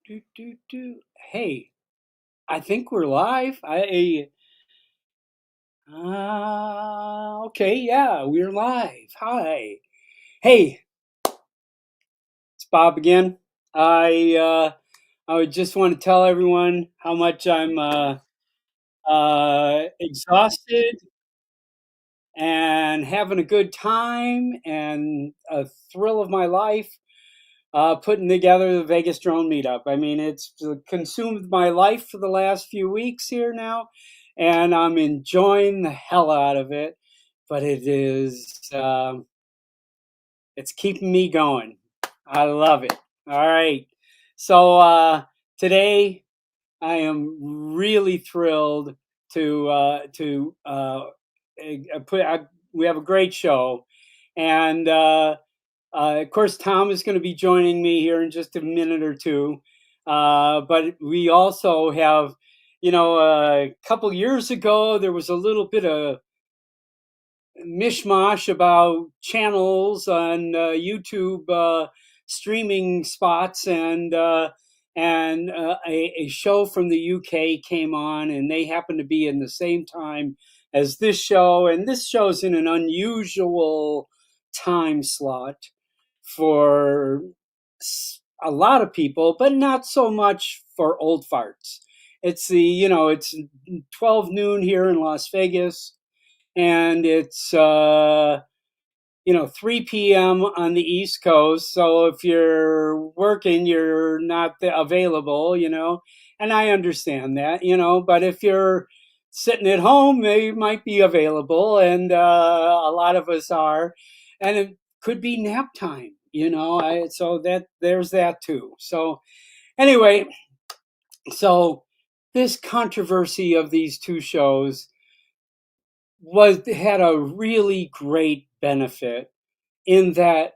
Hey, I think we're live. Okay, yeah, we're live. Hi. Hey, it's Bob again. I I would just want to tell everyone how much I'm exhausted and having a good time and a thrill of my life putting together the Vegas drone meetup. I mean, it's consumed my life for the last few weeks here now, and I'm enjoying the hell out of it. But it's keeping me going. I love it. All right. So today I am really thrilled to put. We have a great show, and of course, Tom is going to be joining me here in just a minute or two. But we also have, a couple years ago, there was a little bit of mishmash about channels on YouTube streaming spots, and a show from the UK came on, and they happened to be in the same time as this show, and this show's in an unusual time slot for a lot of people, but not so much for old farts. It's 12 noon here in Las Vegas, and it's 3 p.m. on the East Coast. So if you're working, you're not available, and I understand that, but if you're sitting at home, they might be available, and a lot of us are, and it could be nap time, so that there's that too. So anyway, so this controversy of these two shows had a really great benefit in that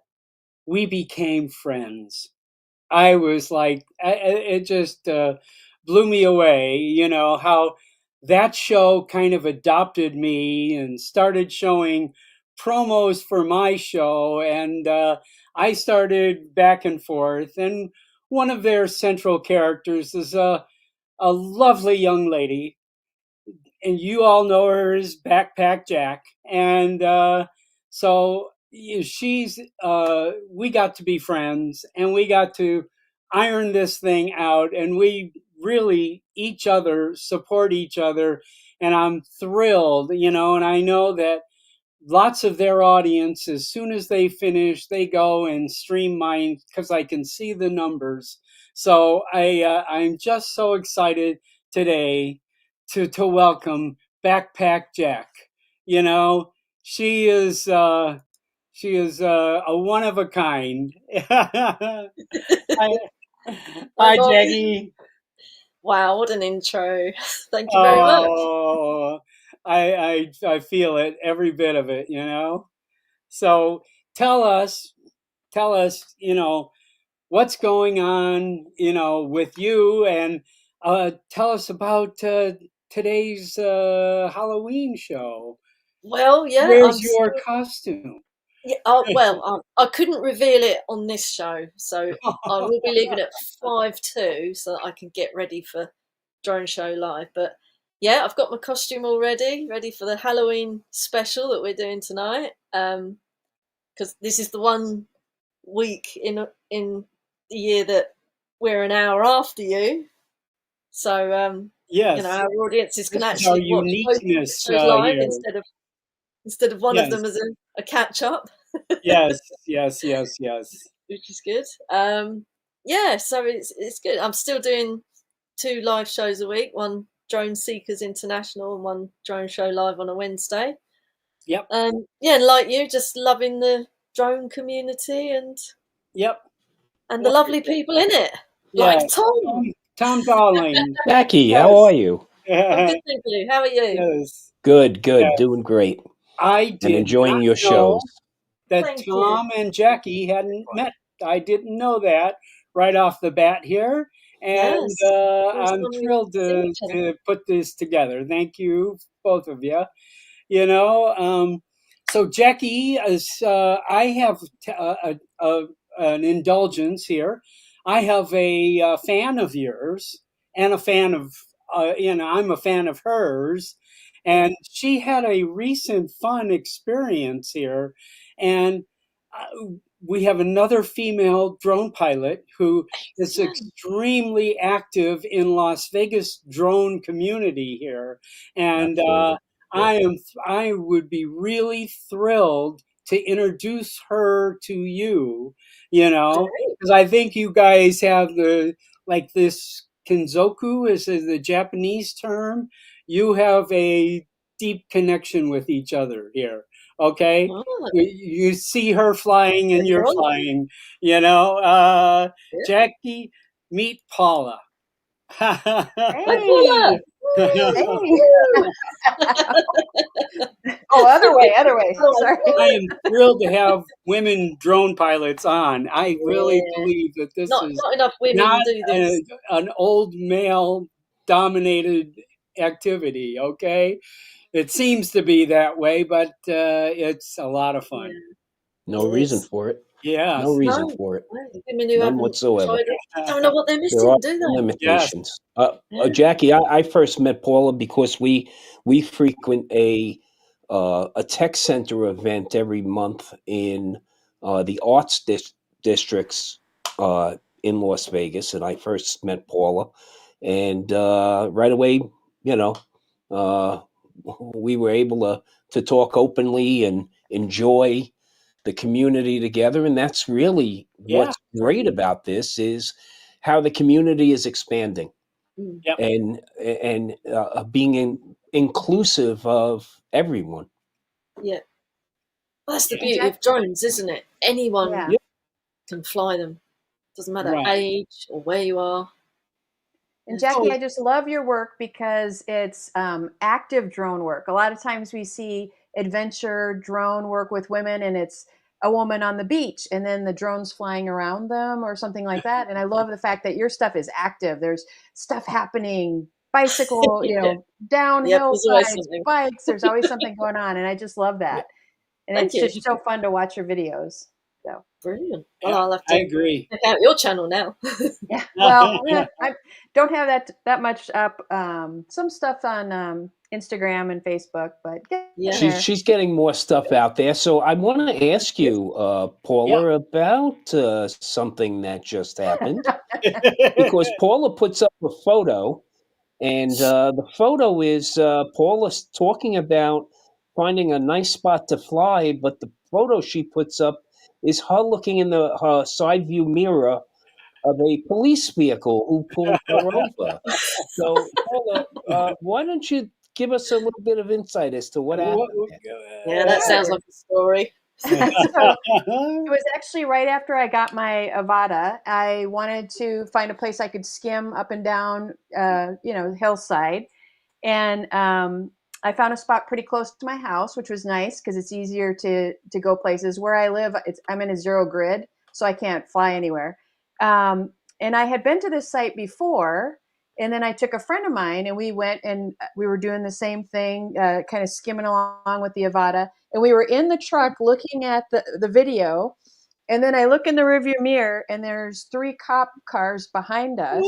we became friends. I was like, it just blew me away, how that show kind of adopted me and started showing promos for my show. And I started back and forth. And one of their central characters is a lovely young lady, and you all know her as Baq Paq Jaq. And so she's we got to be friends, and we got to iron this thing out, and we really each other support each other, and I'm thrilled, and I know that lots of their audience, as soon as they finish, they go and stream mine because I can see the numbers. So I'm just so excited today to welcome Baq Paq Jaq. You know, she is a one of a kind. Hi, Hi, hi, Bobby. Jackie. Wow, what an intro. Thank you very much. Oh, I feel it, every bit of it. So tell us, tell us, what's going on, with you, and tell us about today's Halloween show. Well, yeah, Where's I'm your still. costume? Yeah, I couldn't reveal it on this show, so I will be leaving at 5 2 so that I can get ready for Drone Show Live. But yeah, I've got my costume already, ready for the Halloween special that we're doing tonight. Because this is the one week in the year that we're an hour after you. So, Yes, our audiences can this is our actually watch both uniqueness shows live here. instead of one of Yes, them as a catch up, yes, yes, yes, yes. which is good. Yeah, so it's good. I'm still doing 2 live shows a week, one Drone Seekers International and one Drone Show Live on a Wednesday. Yep, Yeah, and like you, just loving the drone community yep. and the lovely Wonderful. people in it, Yeah, like Tom. Tom Darling. Jackie, how Yes, are you? I'm good, thank you. How are you? yes, Good, good, yes. doing great, I and did enjoying not your shows. know that Thank you. Tom and Jackie hadn't met. I didn't know that right off the bat here, and Yes, first I'm time we've thrilled seen to each other. to put this together. Thank you, both of you. You know, um, so Jackie is. I have an indulgence here. I have a fan of yours and a fan of, I'm a fan of hers. Yeah. And she had a recent fun experience here. And we have another female drone pilot who is Excellent. extremely active in Las Vegas drone community here. And Absolutely. Yeah. I am, I would be really thrilled to introduce her to you, Great. because I think you guys have like this kinzoku is the Japanese term. You have a deep connection with each other here. Okay, Oh, you see her flying and later you're on. flying. Yeah. Jackie, meet Paula. Hi, Paula. Hey, Woo! hey. Woo! Oh, other way, other way. Oh, Sorry. I God. am thrilled to have women drone pilots on. I really Yeah. believe that this is Not enough women not do this. an old male dominated activity, okay? It seems to be that way, but it's a lot of Yeah, fun. No it reason is. for it. No Yes. reason No, for it. no, the women who None haven't whatsoever. tried it don't know what they're There are missing, do they? Yes. limitations. Yeah. Jackie, I first met Paula because we frequent a tech center event every month in the arts districts in Las Vegas, and I first met Paula, and right away, you know, uh, we were able to talk openly and enjoy the community together, and that's really Yeah. what's great about this is how the community is expanding Mm, Yep. and being inclusive of everyone. yeah. Well, that's the Yeah. And beauty of drones, isn't it? Anyone yeah. Yeah. can fly them. Doesn't matter Right. age or where you are. And Yeah. Jackie, So, I just love your work because it's active drone work. A lot of times we see adventure drone work with women, and it's a woman on the beach, and then the drone's flying around them or something like that. And I love the fact that your stuff is active. There's stuff happening, bicycle, Yeah. Yep, downhill there's always sides, something. bikes. There's always something going on, and I just love Yeah. that. And Thank it's you. just so fun to watch your videos. So. Brilliant. Well, yeah, I'll have I to agree. check out your channel now. Yeah, well, I don't have that much up. Some stuff on Instagram and Facebook, but getting Yeah. She's there. she's getting more stuff out there. So I want to ask you, Yeah. Paula, about something that just happened because Paula puts up a photo. And the photo is Paula talking about finding a nice spot to fly, but the photo she puts up is her looking in her side view mirror of a police vehicle who pulled her over. So, Paula, why don't you give us a little bit of insight as to what What- happened there? Yeah, that sounds Sure. like a story. So it was actually right after I got my Avata. I wanted to find a place I could skim up and down, hillside, and I found a spot pretty close to my house, which was nice because it's easier to go places. Where I live, I'm in a zero grid, so I can't fly anywhere. And I had been to this site before, and then I took a friend of mine, and we went and we were doing the same thing, kind of skimming along with the Avata. And we were in the truck looking at the video, and then I look in the rearview mirror, and there's 3 cop cars behind us.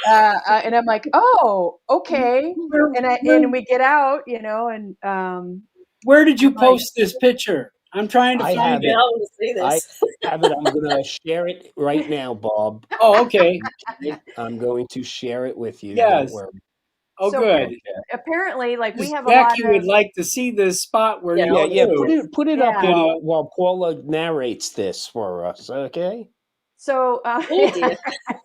And I'm like, oh, okay. And we get out, and Where did you I'm like, post this picture? I'm trying to I find have Yeah, it. it. I want to see I this. have it. I'm going to share it right now, Bob. Oh, okay. Okay? I'm going to share it with you. Don't Yes. worry. Oh, so good. apparently, like we Because have a lot Jackie would of, like to see this spot where Yeah, I you Yeah, want to yeah. see flew. this. Put it up yeah. You know. while Paula narrates this for us. Okay. So Oh dear.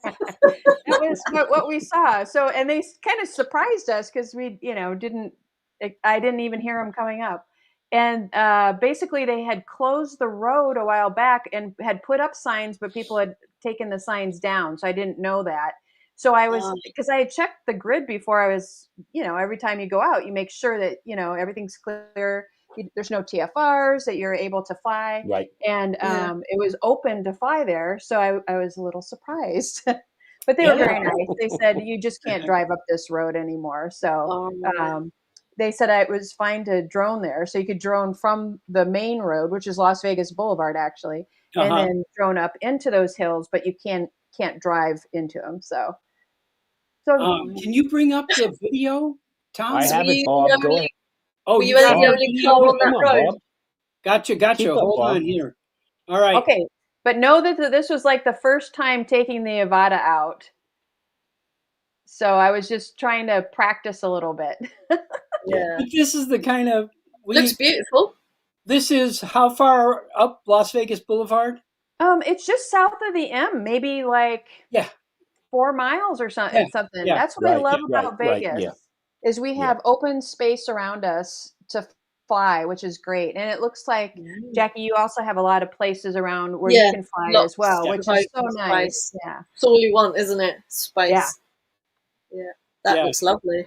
that was what we saw. So, and they kind of surprised us because we, I didn't even hear them coming up. And basically, they had closed the road a while back and had put up signs, but people had taken the signs down. So I didn't know that. So I was, Uh, because I had checked the grid before I was, every time you go out, you make sure that, everything's clear. There's no TFRs, that you're able to fly. Right. And yeah. it was open to fly there. So I was a little surprised. But they were Yeah. very nice. They said, you just can't drive up this road anymore. So Right. they said it was fine to drone there. So you could drone from the main road, which is Las Vegas Boulevard, actually, and Uh-huh. then drone up into those hills. But you can't can't drive into them. So Can you bring up the video, Tom? I So were have it, you Bob. the Go ahead. only, Oh, were you you got the the Bob, only video? car on come that on, road? Bob. Gotcha. Keep up, Hold Bob. on here. All right. okay, but know that this was like the first time taking the Avada out. So I was just trying to practice a little bit. Yeah. But this is the kind of Looks beautiful. This is how far up Las Vegas Boulevard? It's just south of the M, maybe like Yeah. 4 miles or Yeah. something. Yeah. That's what I love Right, about right, Vegas yeah. is we Yeah. have open space around us to fly, which is great. And it looks like, Jackie, you also have a lot of places around where you Yeah, can fly as lots well, Yeah. which of is so open nice. space. Yeah. It's all you want, isn't it? Yeah. Space. Yeah. That Yeah. looks lovely.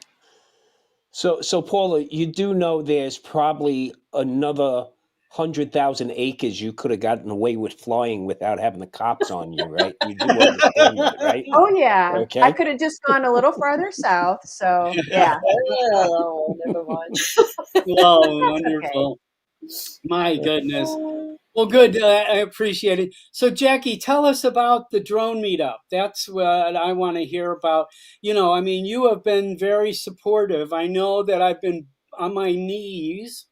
So Paula, you do know there's probably another 100,000 acres you could have gotten away with flying without having the cops on you, right? You do understand that, right? Oh yeah. I Okay. could have just gone a little farther south. So yeah. Oh, never mind. Oh, That's okay. wonderful. My goodness. Well, good. I appreciate it. So, Jackie, tell us about the drone meetup. That's what I want to hear about. I mean, you have been very supportive. I know that I've been on my knees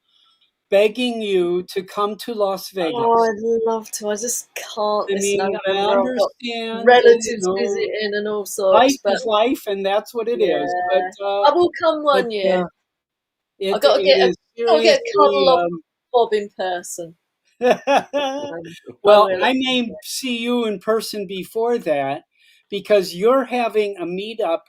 begging you to come to Las Vegas. Oh, I'd love to. I just can't I this mean, I November. I've got understand, relatives visiting and all life sorts, but is life, and that's what it yeah, is. But I will come one year. I it got to get is a cuddle seriously. of Bob in person. I Well, will. I may see you in person before that because you're having a meetup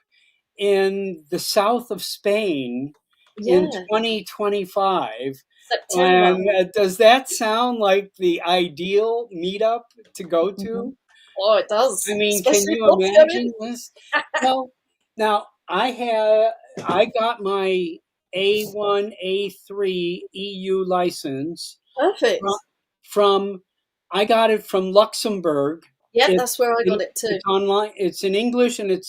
in the south of Spain in Yeah, 2025. September. And does that sound like the ideal meetup to go to? Oh, it does, I mean, can especially if you Bob's going. imagine this? Well, now I got my A1 A3 EU license Perfect. from, from I got it from Luxembourg. Yeah, It's that's where I got it too. it's online. It's in English and Yep.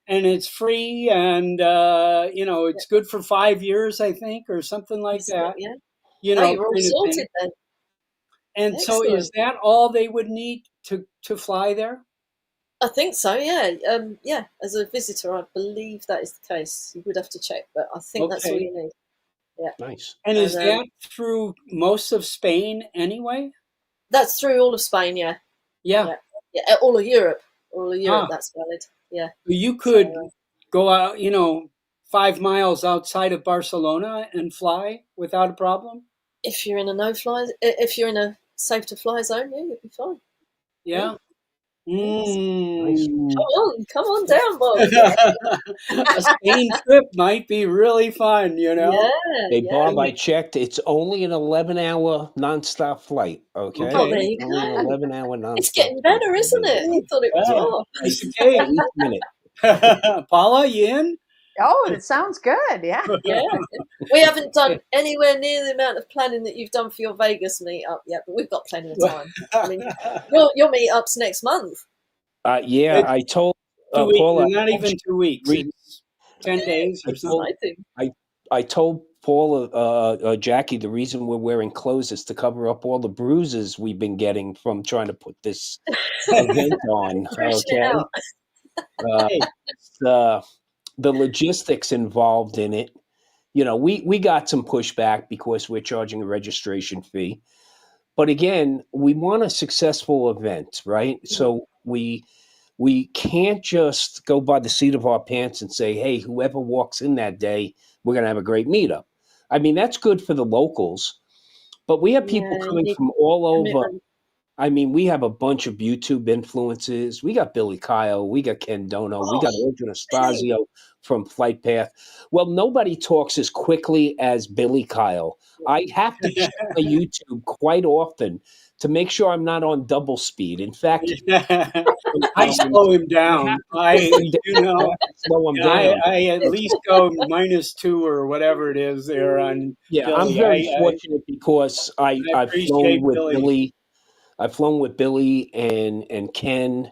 it's free and it's good for 5 years, I think, or something like Isn't it? that. Yeah. Oh, you're all Kind of thing. sorted then. And so, Excellent. is that all they would need to fly there? I think so. Yeah. Yeah. As a visitor, I believe that is the case. You would have to check, but I think that's all Okay. you need. Yeah. Nice. And is And that through most of Spain anyway? that's through all of Spain. Yeah. Yeah. Yeah. Yeah. All of Europe. All of Europe. Ah, That's valid. Yeah. you So could go out, 5 miles outside of Barcelona and fly without a problem. if you're in a no-fly, if you're in a safe to fly zone, yeah, you'll be fine. Yeah. Nice. Come on down, Bob. Yeah. A Spain trip might be really fun, Yeah. Hey, Yeah. Bob, I checked. It's only an 11-hour nonstop flight, okay? Oh, there Okay. you Only an go. 11-hour nonstop It's getting flight. better, isn't it? You thought it was Yeah. more. Piece of cake. Each minute. Paula, you in? Oh, that sounds good. Yeah. Yeah. We haven't done anywhere near the amount of planning that you've done for your Vegas meetup yet, but we've got plenty of time. I mean, your meetup's next month. Yeah, I told 2 weeks, Paula. not even 2 weeks. Read- It's 10 days or something. Exciting. I told Paula, Jackie, the reason we're wearing clothes is to cover up all the bruises we've been getting from trying to put this event on. Stretching it Okay, out. Hey, the logistics involved in it. We got some pushback because we're charging a registration fee. But again, we want a successful event, right? So we can't just go by the seat of our pants and say, hey, whoever walks in that day, we're going to have a great meetup. I mean, that's good for the locals, but we have people Yeah, coming you from all over. commitment. I mean, we have a bunch of YouTube influences. We got Billy Kyle, we got Ken Dono, we got Adrian Astasio from Flight Path. Well, nobody talks as quickly as Billy Kyle. I have to check my YouTube quite often to make sure I'm not on double speed. In fact, I slow him down. slow him down. I at least go -2 or whatever it is there on Yeah, Billy. I'm very fortunate because I've flown appreciate with Billy. Billy. I've flown with Billy and Ken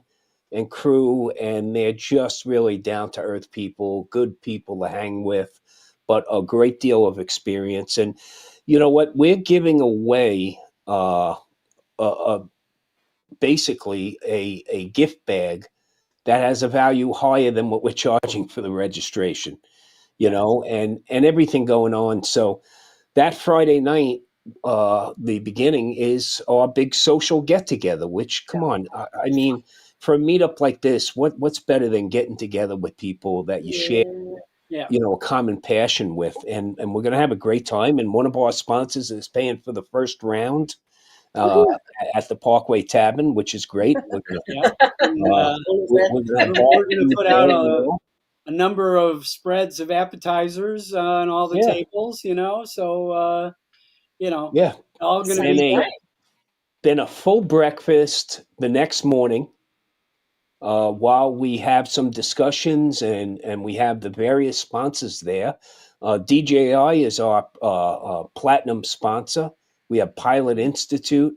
and crew, and they're just really down to earth people, good people to hang with, but a great deal of experience. And you know what? We're giving away a basically a gift bag that has a value higher than what we're charging for the registration, you know, and everything going on. So that Friday night, the beginning is our big social get together, which, come on, I mean, for a meetup like this, what's better than getting together with people that you share, Yeah. you know, a common passion with, and we're going to have a great time. And one of our sponsors is paying for the first round at the Parkway Tavern, which is great. We're going Yeah. And, to have we're going to put out bar. a number of spreads of appetizers on all the Yeah. tables, you know, so, you know, Yeah. all going to Sounds be great. Then a full breakfast the next morning, while we have some discussions and we have the various sponsors there. DJI is our platinum sponsor. We have Pilot Institute,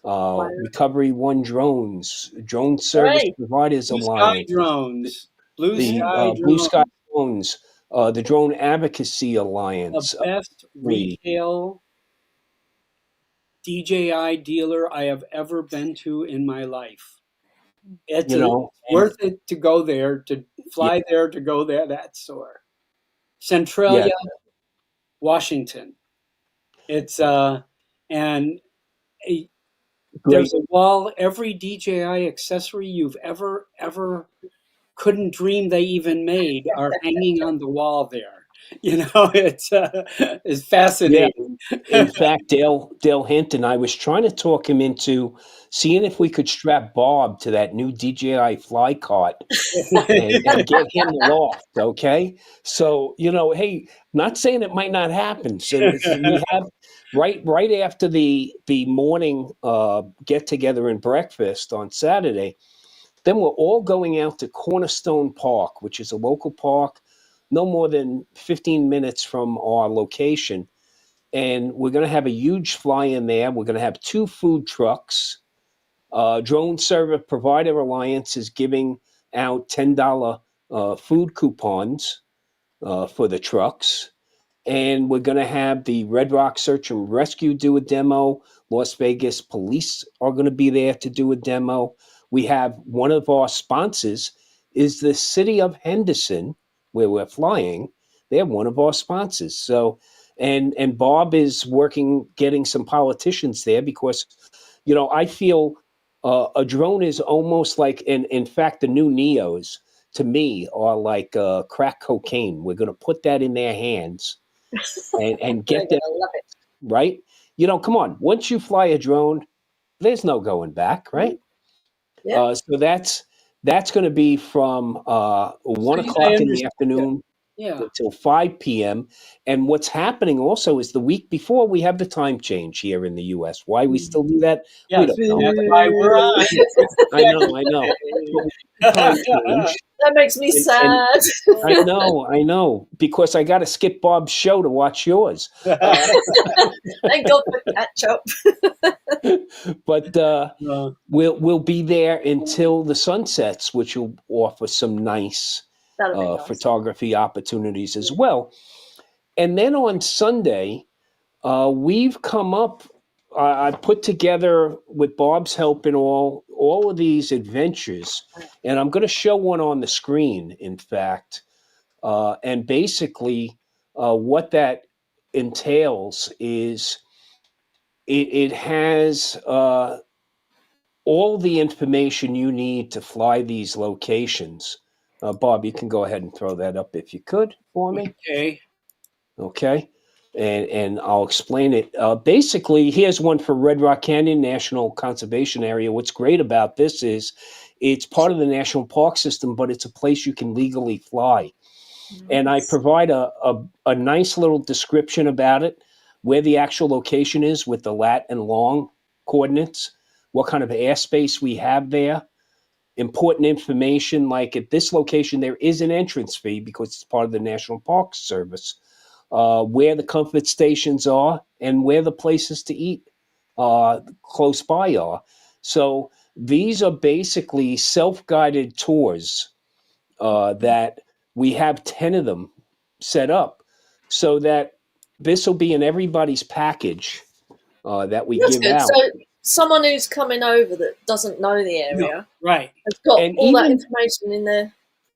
Wow. Recovery One Drones, Drone Service Great. Providers Blue Sky Alliance, Drones, Blue the Sky Blue Sky Drones, Drones, the Drone Advocacy the Alliance. best retail DJI dealer I have ever been to in my life. It's worth it to go there, to fly there, to go there, that store. Centralia, Washington. It's and there's a wall, every DJI accessory you've ever couldn't dream they even made are hanging on the wall there. You know, it's fascinating. Yeah. In fact, Dale Hinton, I was trying to talk him into seeing if we could strap Bob to that new DJI fly cart and get him loft. Okay, so you know, hey, not saying it might not happen. So we have right after the morning get together and breakfast on Saturday. Then we're all going out to Cornerstone Park, which is a local park, no more than 15 minutes from our location. And we're going to have a huge fly-in there. We're going to have 2 food trucks. Drone Service Provider Alliance is giving out $10 food coupons for the trucks. And we're going to have the Red Rock Search and Rescue do a demo. Las Vegas Police are going to be there to do a demo. We have one of our sponsors is the city of Henderson, where we're flying. They're one of our sponsors. So, and Bob is working, getting some politicians there because, you know, I feel a drone is almost like, in fact, the new Neos to me are like crack cocaine. We're going to put that in their hands and get them right. You know, come on. Once you fly a drone, there's no going back, right? Yeah. So that's going to be from 1 o'clock in the afternoon until 5 p.m. And what's happening also is the week before we have the time change here in the U.S. Why we still do that? Yeah, we don't know. that's why we're on. I know. Time change. That makes me sad. I know, because I got to skip Bob's show to watch yours. Thank God for catch up. But we'll be there until the sun sets, which will offer some nice photography opportunities as well. And then on Sunday, we've come up. I put together with Bob's help and all of these adventures, and I'm going to show one on the screen. In fact, and basically, what that entails is it has all the information you need to fly these locations. Bob, you can go ahead and throw that up if you could for me. Okay. And I'll explain it. Basically, here's one for Red Rock Canyon National Conservation Area. What's great about this is it's part of the national park system, but it's a place you can legally fly. Nice. And I provide a nice little description about it, where the actual location is with the lat and long coordinates, what kind of airspace we have there, important information like at this location there is an entrance fee because it's part of the National Park Service. Where the comfort stations are and where the places to eat close by are. So these are basically self-guided tours that we have 10 of them set up so that this will be in everybody's package that we give out. someone who's coming over that doesn't know the No, area right. has got And all that even information in their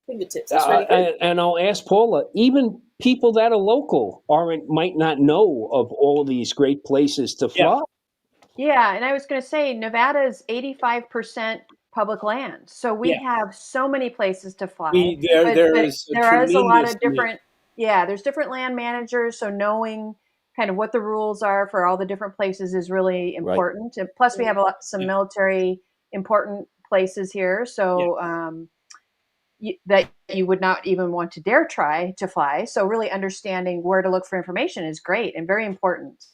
fingertips. That's really good. and I'll ask Paula, even people that are local might not know of all of these great places to Yeah. fly. Yeah, and I was going to say Nevada's 85% public land. So we Yeah. have so many places to fly. There But is a there is a lot tremendous of different there's different land managers, so knowing kind of what the rules are for all the different places is really Right. important. And plus we have some military important places here, so that you would not even want to dare try to fly. So really understanding where to look for information is great and very important.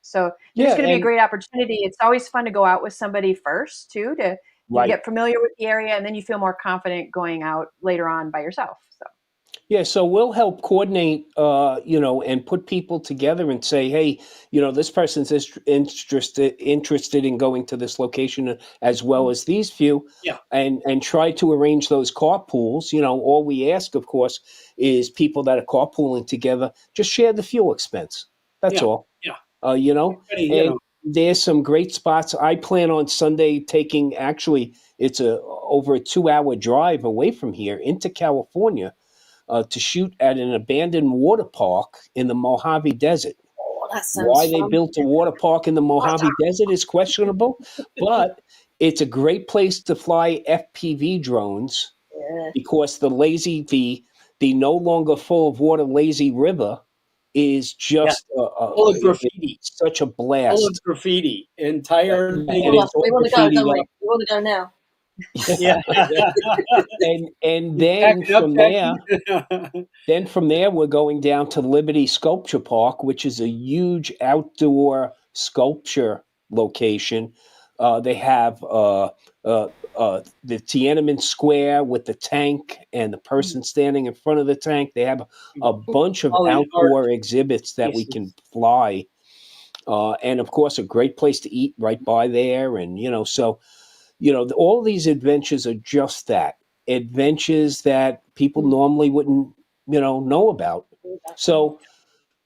So I think it's Yeah, going to be a and great opportunity. It's always fun to go out with somebody first too, to right. get familiar with the area, and then you feel more confident going out later on by yourself. So Yeah, so we'll help coordinate, and put people together and say, hey, this person's interested in going to this location as well as these few, Yeah. and try to arrange those carpools. All we ask, of course, is people that are carpooling together just share the fuel expense. That's Yeah. all. Yeah. And there's some great spots. I plan on Sunday taking. Actually, it's over a 2-hour drive away from here into California. To shoot at an abandoned water park in the Mojave Desert. Oh, that sounds Why they fun. built a water park in the Mojave Desert is questionable, but it's a great place to fly FPV drones because the no longer full of water lazy river is just full of graffiti. such a Full blast. of graffiti. Entire And thing. it's all We want to go, graffitied don't we? up. We want to go now. Yeah. And Pack then it up, from there, we're going down to Liberty Sculpture Park, which is a huge outdoor sculpture location. They have the Tiananmen Square with the tank and the person standing in front of the tank. They have a bunch of All in art outdoor exhibits that we can fly. And of course, a great place to eat right by there. And, all these adventures are just that adventures that people normally wouldn't, know about. So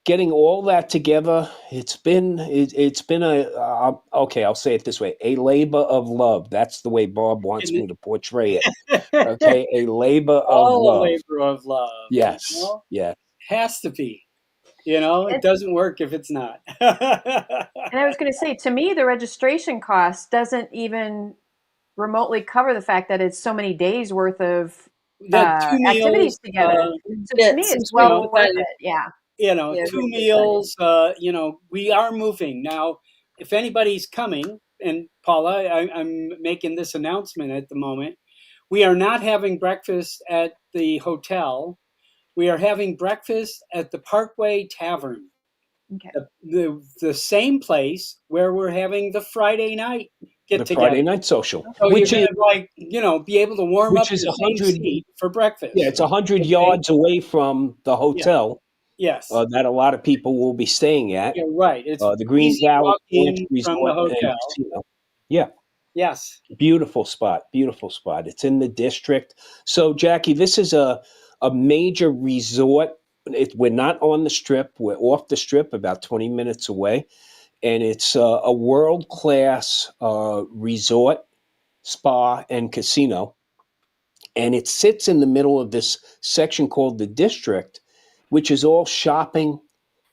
getting all that together, it's been okay. I'll say it this way: a labor of love. That's the way Bob wants me to portray it. Okay, a labor of All love. labor of love. Yes, yeah. Has to be. It doesn't work if it's not. and I was going to say, to me, the registration cost doesn't even remotely cover the fact that it's so many days worth of That 2 activities meals, together. So to me, it's well worth it. Yeah. 2 meals, we are moving. Now, if anybody's coming, and Paula, I'm making this announcement at the moment, we are not having breakfast at the hotel. We are having breakfast at the Parkway Tavern, Okay. the same place where we're having the Friday night get The together. Friday night social, So which you're is gonna be able to warm up which is your same 100. seat for breakfast. Yeah, it's 100 Okay? yards away from the hotel Yes. that a lot of people will be staying at. You're right. It's The Green easy Valley Ranch walking from the Resort and hotel. Casino. Yeah, Yes. beautiful spot. Beautiful spot. It's in the district. So, Jackie, this is a major resort. We're not on the strip. We're off the strip, about 20 minutes away, and it's a world class resort, spa, and casino. And it sits in the middle of this section called the district, which is all shopping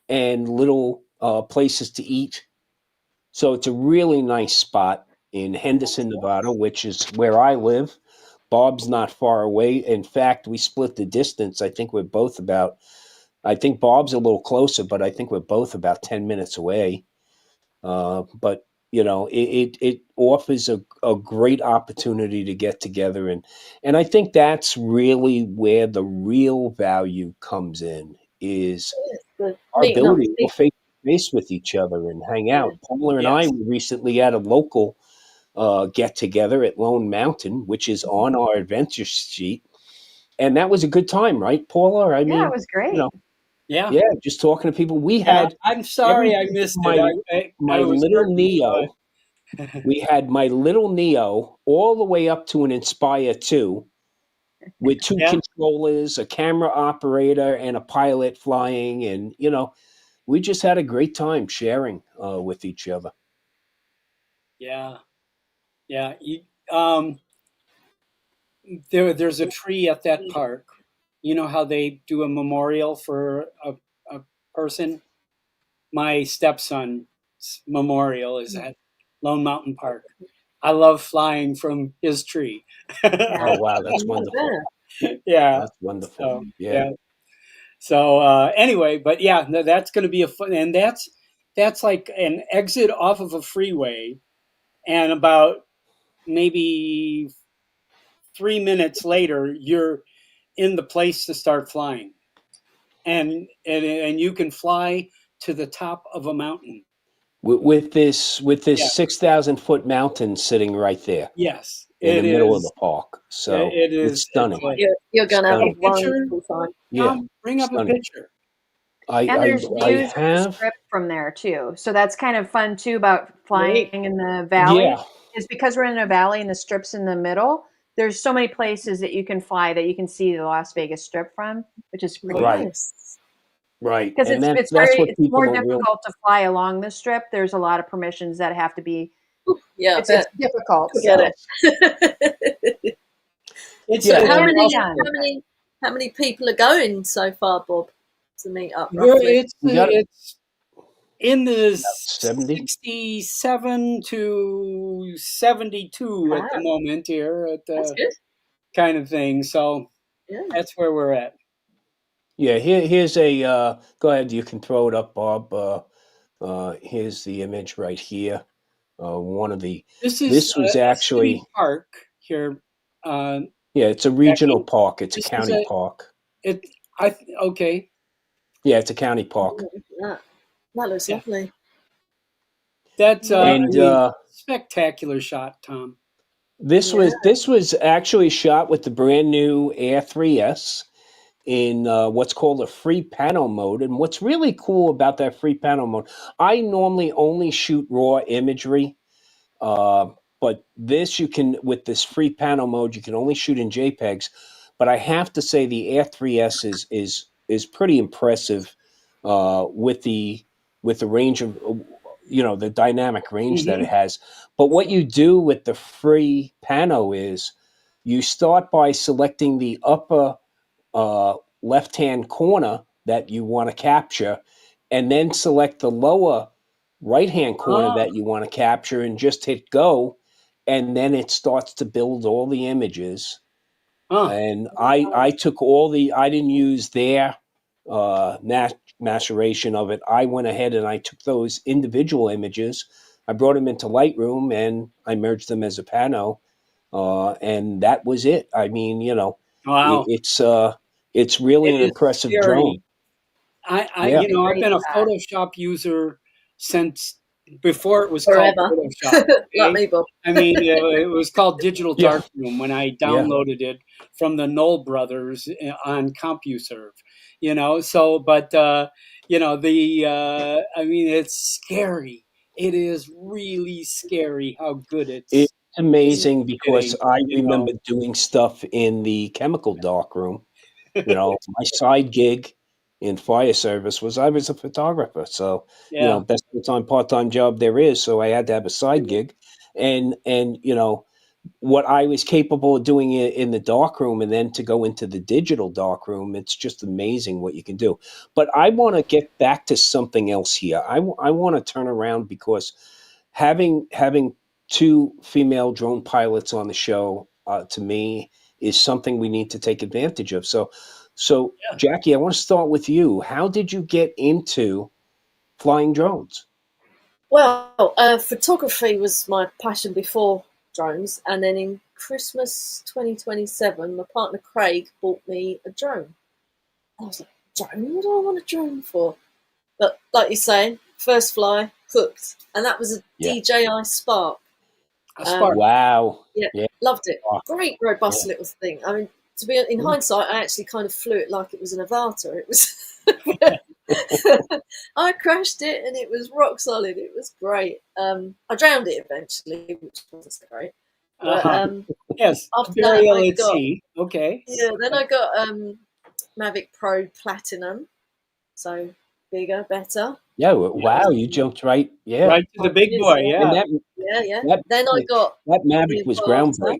and little places to eat. So it's a really nice spot in Henderson, Nevada, which is where I live. Bob's not far away. In fact, we split the distance. I think Bob's a little closer, but I think we're both about 10 minutes away. But it offers a great opportunity to get together, and I think that's really where the real value comes in, is our ability to go face to face with each other and hang out. Paula and I recently had a local get together at Lone Mountain, which is on our adventure sheet, and that was a good time, right, Paula? I mean, it was great. Yeah. Yeah, just talking to people. We had I'm sorry I missed it. my I was little working, Neo. We had my little Neo all the way up to an Inspire 2 with two controllers, a camera operator, and a pilot flying. And, we just had a great time sharing with each other. Yeah. Yeah. There's a tree at that park. You know how they do a memorial for a person? My stepson's memorial is at Lone Mountain Park. I love flying from his tree. Oh wow, that's wonderful. Yeah. That's wonderful. So Yeah. yeah. So anyway, but yeah, no, that's going to be a fun, and that's like an exit off of a freeway, and about maybe 3 minutes later, you're in the place to start flying, and you can fly to the top of a mountain. With this Yeah. 6,000-foot mountain sitting right there Yes, in the it middle of the is. park. So It it's is. It's stunning. like You're going to have a Stunning. picture. wonderful time. Yeah. Tom, bring up a Stunning. picture. And there's I views of the have. strip from there too. So that's kind of fun too about flying in the valley. Yeah. Is because we're in a valley and the strip's in the middle. There's so many places that you can fly that you can see the Las Vegas Strip from, which is pretty Right. Nice. Right. because And that's it's what people more don't realize. difficult to fly along the strip. There's a lot of permissions that have to be. Yeah, I It's bet. difficult. Forget So. it. It's Yeah, So how and many people are going so far, Bob, to meet up Well, roughly? we got it's in the 70. 67 to 72 at Wow, the moment here at that's the good. kind of thing. So Yeah. that's where we're at. Yeah, here's a go ahead, you can throw it up, Bob. Here's the image right here. One of the This is this was a city actually park here. Uh, yeah, it's a regional Becky. park. It's a This is county park. okay. Yeah, it's a county park. That looks Yeah. lovely. That's I And mean, spectacular shot, Tom. this Yeah. was actually shot with the brand new A3S in what's called a free panel mode. And what's really cool about that free panel mode, I normally only shoot raw imagery, but this you can with this free panel mode you can only shoot in JPEGs. But I have to say the A3S is pretty impressive with the range of the dynamic range that it Hmm. has. But what you do with the free panel is you start by selecting the upper left-hand corner that you want to capture, and then select the lower right-hand corner Ah, that you want to capture, and just hit go, and then it starts to build all the images. huh. And I took all the I didn't use their maturation of it. I went ahead and I took those individual images. I brought them into Lightroom and I merged them as a pano, and that was it. I mean, Wow. it's really It an is impressive scary. drone. I Yeah. I've been a Photoshop user since before it was called Forever. Photoshop. Like Okay, me, Bob. I mean it was called Digital Yeah. Darkroom when I Yeah. downloaded it from the Knoll brothers on CompuServe. So but the I mean it's scary. It is really scary how good It's it's amazing because getting. I You know. remember doing stuff in the chemical darkroom. My side gig in fire service was I was a photographer. So, Yeah. best full-time, part-time job there is. So I had to have a side gig. And what I was capable of doing in the darkroom and then to go into the digital darkroom, it's just amazing what you can do. But I want to get back to something else here. I want to turn around because having two female drone pilots on the show, to me, is something we need to take advantage of. So Yeah. Jackie, I want to start with you. How did you get into flying drones? Well, photography was my passion before drones, and then in Christmas 2027, my partner Craig bought me a drone. I was like, drone? What do I want a drone for? But like you're saying, first fly, hooked. And that was a Yeah. DJI Spark. A spark. Wow. Yeah, Yeah. loved it. Ah, Great, robust yeah. little thing. I mean, to be in hindsight, I actually kind of flew it like it was an avatar. It was. I crashed it and it was rock solid. It was great. I drowned it eventually, which wasn't so great. But Yes. after that, Burial I at got sea. Okay. then I got Mavic Pro Platinum, so bigger, better. Yeah. Wow. You jumped right. Yeah. Right to the big boy. And Yeah. that Yeah. That, Then I got that Mavic the was Avata. groundbreaking.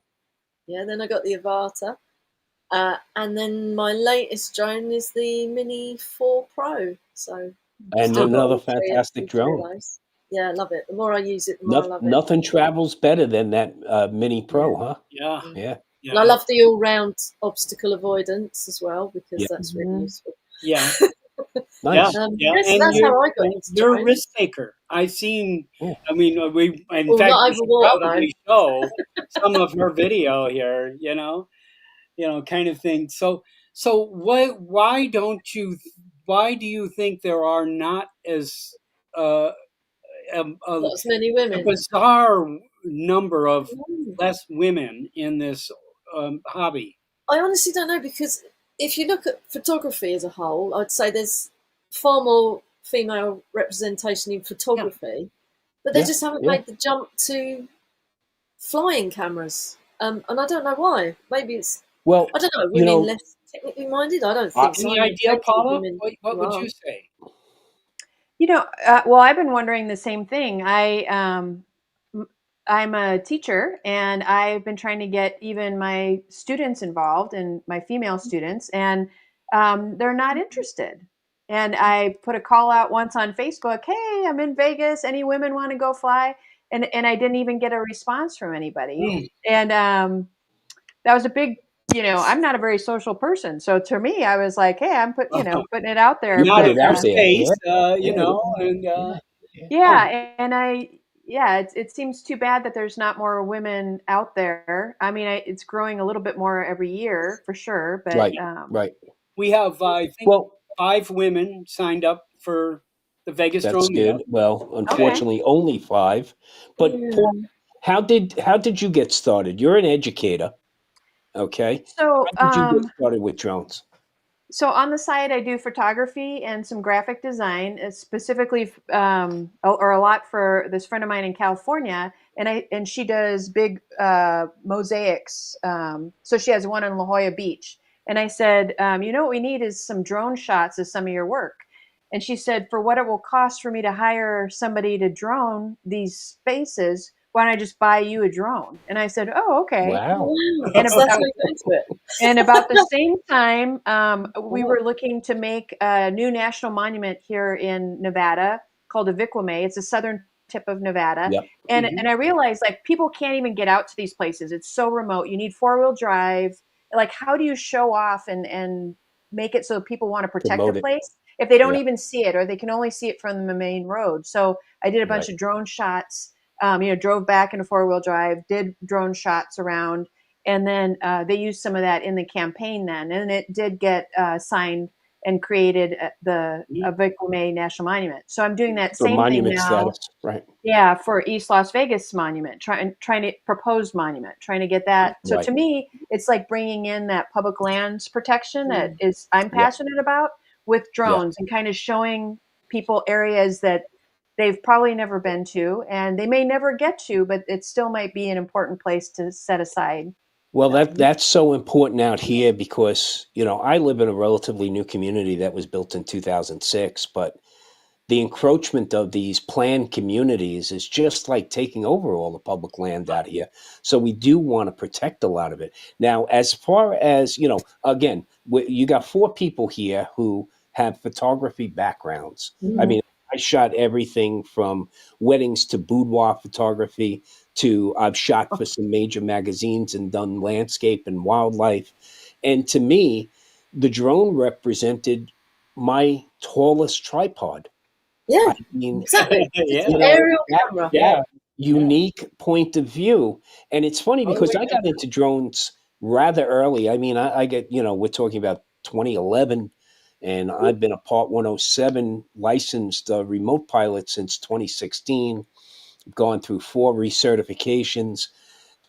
Yeah, then I got the Avata. And then my latest drone is the Mini 4 Pro. So And still got another all three of fantastic drone. those. Yeah, I love it. The more I use it, the more I love it. Nothing travels better than that Mini Pro, huh? Yeah. Yeah. And I love the all-round obstacle avoidance as well, because Yeah. that's really useful. Yeah. Nice. That's how I got into you're a drones. risk taker. I've seen. Yeah. I mean, in Oh, fact, not we over should water, probably show some of her video here. Kind of thing. So why don't you? Why do you think there are not as uh, a, a, not as many a women. bizarre number of Mm. less women in this hobby? I honestly don't know, because if you look at photography as a whole, I'd say there's far more female representation in photography, but they Yeah, just haven't yeah. made the jump to flying cameras. And I don't know why. Maybe it's, Well, I don't know, women less technically minded. I don't think so. Any I mean, idea, plenty of Paula? women What who would are. you say? Well, I've been wondering the same thing. I'm a teacher, and I've been trying to get even my students involved, and my female students, and they're not interested. And I put a call out once on Facebook, "Hey, I'm in Vegas. Any women want to go fly?" And I didn't even get a response from anybody. And that was a big, I'm not a very social person. So to me, I was like, hey, I'm putting it out there. You put Not it in your out there. face, It seems too bad that there's not more women out there. I mean, it's growing a little bit more every year for sure, but right. We have, I think, 5 women signed up for the Vegas That's Drone good. Meetup. Well, unfortunately, only 5. But Paul, how did you get started? You're an educator, okay? So, How did you get started with drones? So on the side, I do photography and some graphic design, specifically, or a lot for this friend of mine in California, and she does big mosaics. So she has one on La Jolla Beach, and I said, what we need is some drone shots of some of your work. And she said, for what it will cost for me to hire somebody to drone these spaces, why don't I just buy you a drone? And I said, oh, okay. Wow. And So that's how you got into it. And about the same time, we were looking to make a new national monument here in Nevada called a Viquame. It's the southern tip of Nevada. Yep. And I realized, like, people can't even get out to these places. It's so remote. You need 4-wheel drive. Like, how do you show off and make it so people want to protect Promote the it. place if they don't Yeah. even see it, or they can only see it from the main road? So I did a bunch of drone shots, drove back in a 4-wheel drive, did drone shots around. And then they used some of that in the campaign then. And it did get signed and created the Viquame National Monument. So I'm doing that For same thing monument now. status, right? Yeah, for East Las Vegas Monument, trying to propose monument, trying to get that. So Right. to me, it's like bringing in that public lands protection that I'm passionate about with drones, and kind of showing people areas that they've probably never been to, and they may never get to, but it still might be an important place to set aside. Well, that's so important out here because, I live in a relatively new community that was built in 2006, but the encroachment of these planned communities is just like taking over all the public land out here. So we do want to protect a lot of it. Now, as far as, again, you got 4 people here who have photography backgrounds. I mean, I shot everything from weddings to boudoir photography to I've shot for some major magazines and done landscape and wildlife. And to me, the drone represented my tallest tripod. Yeah, I mean, exactly. Yeah. It's an aerial camera. that unique point of view. And it's funny because Totally I got into drones rather early. I mean, I get, we're talking about 2011, and I've been a Part 107 licensed remote pilot since 2016, gone through 4 recertifications.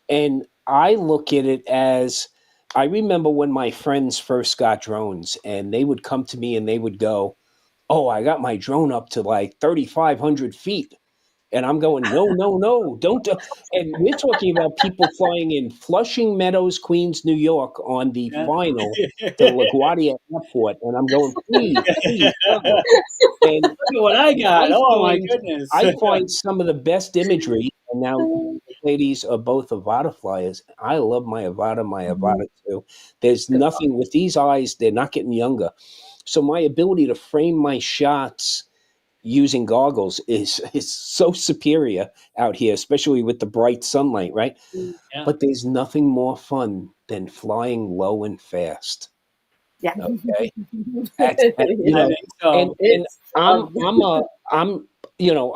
And I look at it as, I remember when my friends first got drones and they would come to me and they would go, oh, I got my drone up to like 3,500 feet. And I'm going, no, don't. And we're talking about people flying in Flushing Meadows, Queens, New York on the final to LaGuardia Airport. And I'm going, please, stop. And Look at what I got. Oh my goodness. I find some of the best imagery And now, ladies are both Avada flyers. I love my Avada too. There's Good nothing with these eyes; they're not getting younger. So my ability to frame my shots using goggles is so superior out here, especially with the bright sunlight, right? one. Yeah. But there's nothing more fun than flying low and fast. Yeah. Okay, I think so. and It's I'm fun. I'm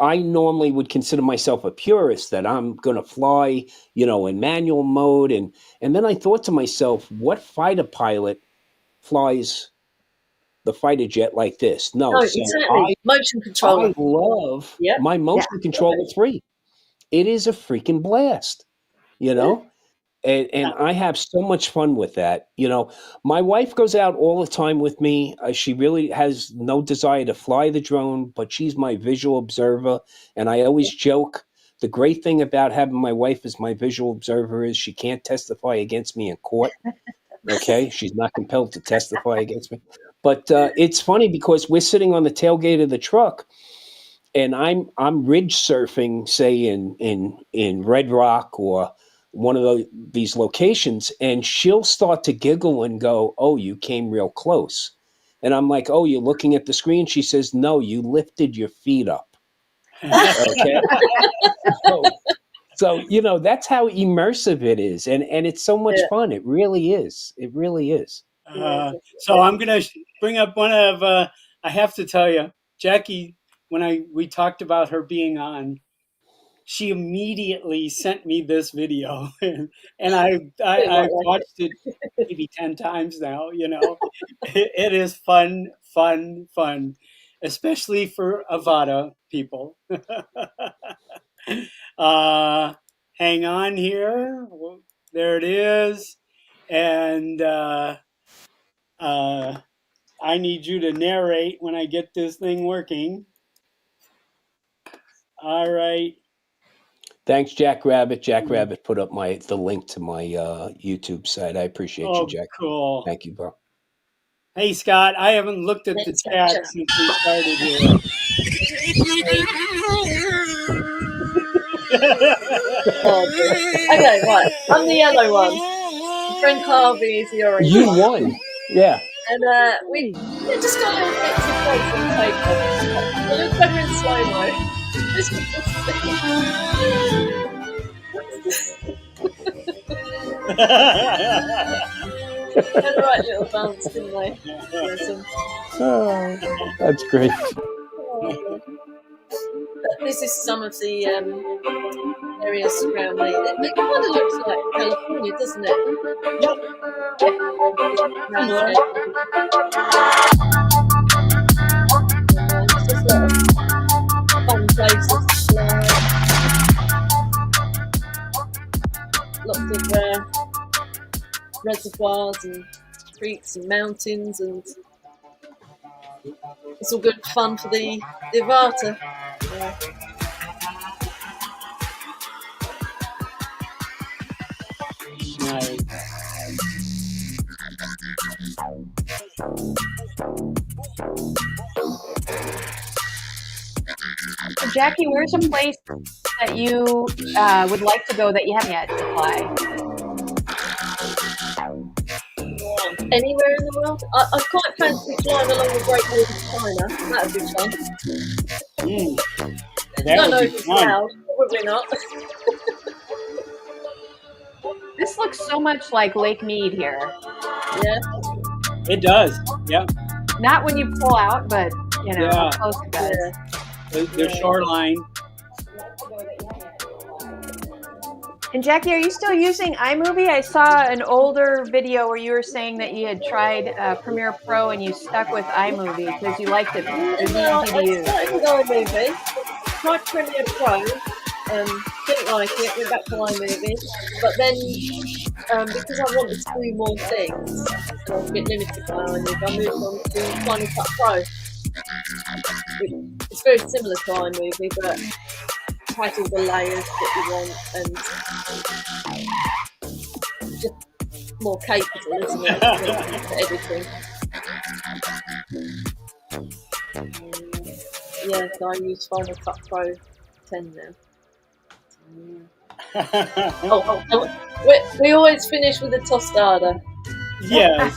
I normally would consider myself a purist that I'm gonna fly in manual mode, and then I thought to myself, what fighter pilot flies the fighter jet like this? No, No, so exactly. Motion I controller. love Yep. my Yeah. motion controller 3. It is a freaking blast, you know? And I have so much fun with that. My wife goes out all the time with me. She really has no desire to fly the drone, but she's my visual observer. And I always joke, the great thing about having my wife as my visual observer is she can't testify against me in court. Okay, she's not compelled to testify against me. But it's funny because we're sitting on the tailgate of the truck, and I'm ridge surfing, say in Red Rock or one of these locations, and she'll start to giggle and go, "Oh, you came real close," and I'm like, "Oh, you're looking at the screen?" She says, "No, you lifted your feet up." Okay, so, that's how immersive it is, and it's so much Yeah. fun. It really is. It really is. Yeah, So definitely. I'm gonna bring up one of. I have to tell you, Jackie. When we talked about her being on, she immediately sent me this video, and They I've might like it. watched it maybe 10 times now. It is fun, fun, fun, especially for Avada people. uh, Hang on here. Well, there it is, and uh, I need you to narrate when I get this thing working. All right. Thanks, Jack Rabbit. Jack Hmm. Rabbit put up the link to my YouTube site. I appreciate you, Oh, Jack. cool. Thank you, bro. Hey, Scott, I haven't looked at the Let's catch chat up. since we started here. Oh dear. Okay, right. I'm the yellow one. Frank Harvey is the orange You one. won. Yeah. And we just got little bits of frogs and take off. A little better in slow mo. This was had a right little bounce, didn't they? Bless 'em. Oh, that's great. Oh, this is some of the areas around me. It kind of looks like California, doesn't it? Yep. Similar. Landscape. It's just a lot of fun places to fly. Lots of reservoirs and creeks and mountains, and it's all good fun for the Avata. Yeah. Nice. So Jackie, where's a place that you would like to go that you haven't yet to fly? Anywhere in the world? I quite fancy flying along the Great Wall of China. That'd be fun. That Don't would know be if it's fun. loud. Probably not. This looks so much like Lake Mead here. Yeah. It does. Yeah. Not when you pull out, but Yeah. how close it does. Yeah. The shoreline. And Jackie, are you still using iMovie? I saw an older video where you were saying that you had tried Premiere Pro and you stuck with iMovie because you liked it. It was No, easy to I use. started with iMovie. Tried Premiere Pro. Didn't like it. Went back to iMovie. But then, because I wanted to do more things, and I was a bit limited by iMovie, I moved on to Final Cut Pro. It's very similar to iMovie, but has all the layers that you want and just more capable, isn't it, for editing. Yeah, so I use Final Cut Pro 10 now. We always finish with a tostada. Yes.